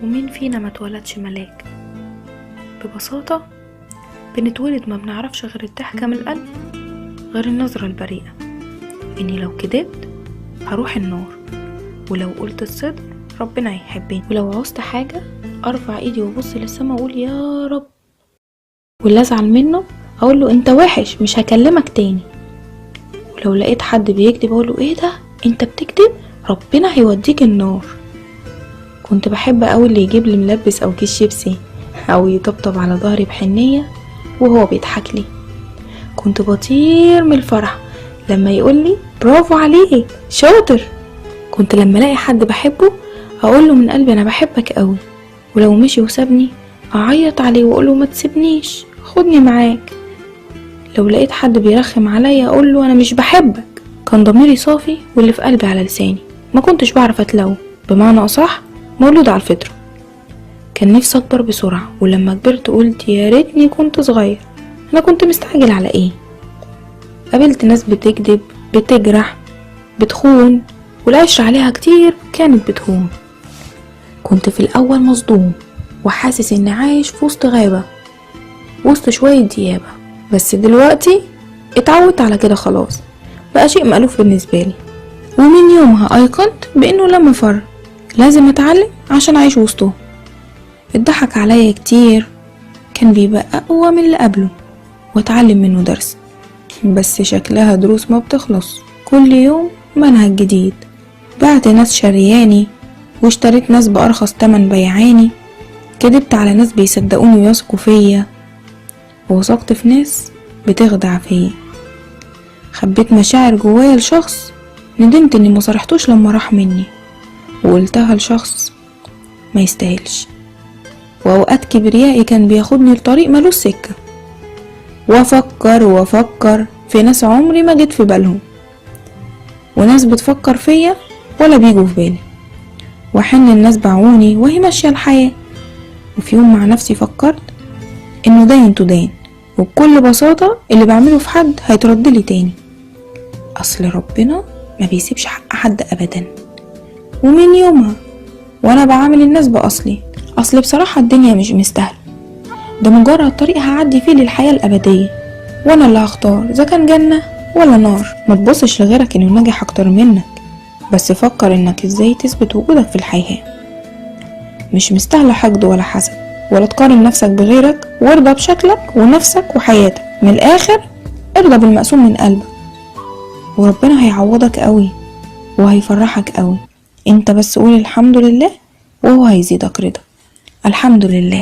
ومين فينا ما اتولدش ملاك؟ ببساطة بنتولد ما بنعرفش غير الضحكة من القلب، غير النظرة البريئة، اني لو كدبت هروح النار، ولو قلت الصدق ربنا هيحبني، ولو عوزت حاجة ارفع ايدي وابص للسما واقول يا رب، واللي ازعل منه اقول له انت وحش مش هكلمك تاني، ولو لقيت حد بيكذب اقول له ايه ده انت بتكذب ربنا هيوديك النار. كنت بحب قوي اللي يجيب لي ملبس او كيس شيبسي او يطبطب على ظهري بحنية وهو بيضحك لي. كنت بطير من الفرح لما يقول لي برافو عليك شاطر. كنت لما الاقي حد بحبه اقول له من قلبي انا بحبك قوي، ولو مشي وسابني اعيط عليه واقول له ما تسيبنيش خدني معاك. لو لقيت حد بيرخم عليا اقول له انا مش بحبك. كان ضميري صافي واللي في قلبي على لساني، ما كنتش بعرف اتلوم، بمعنى اصح مولود على الفطرة. كان نفسي اكبر بسرعة، ولما كبرت قلت يا ريتني كنت صغير، انا كنت مستعجل على ايه؟ قابلت ناس بتكذب بتجرح بتخون، والعشرة عليها كتير كانت بتهون. كنت في الاول مصدوم وحاسس اني عايش في وسط غابة وسط شوية ديابة، بس دلوقتي اتعودت على كده خلاص، بقى شيء مألوف بالنسبة لي. ومن يومها ايقنت بانه لما فر لازم اتعلم عشان اعيش وسطه. اتضحك عليا كتير كان بيبقى اقوى من اللي قبله واتعلم منه درس، بس شكلها دروس ما بتخلص، كل يوم منهج جديد. بعت ناس شرياني واشتريت ناس بأرخص تمن بيعاني، كدبت على ناس بيصدقوني ويثقوا فيا، ووثقت في ناس بتخدع فيا. خبيت مشاعر جوايا لشخص ندمت اني ما صرحتوش لما راح مني، وقلتها لشخص ما يستاهلش. واوقات كبريائي كان بياخدني لطريق ملوش سكة، وافكر في ناس عمري ما جيت في بالهم، وناس بتفكر فيا ولا بيجوا في بالي، وحن الناس باعوني وهي ماشية الحياة. وفي يوم مع نفسي فكرت انه داين تدان، وبكل بساطة اللي بعمله في حد هيتردلي تاني، اصل ربنا ما بيسيبش حق حد ابدا. ومن يومها وانا بعامل الناس باصلي، اصل بصراحة الدنيا مش مستاهلة، ده مجرد طريق هعدي فيه للحياة الابدية، وانا اللي هختار اذا كان جنة ولا نار. ما تبصش لغيرك انه ناجح اكتر منك، بس فكر انك ازاي تثبت وجودك في الحياة. مش مستاهلة حقد ولا حسد ولا تقارن نفسك بغيرك، وارضى بشكلك ونفسك وحياتك. من الاخر ارضى بالمقسوم من قلبك، وربنا هيعوضك قوي وهيفرحك قوي. انت بس قول الحمد لله وهو هيزيدك رضا. الحمد لله.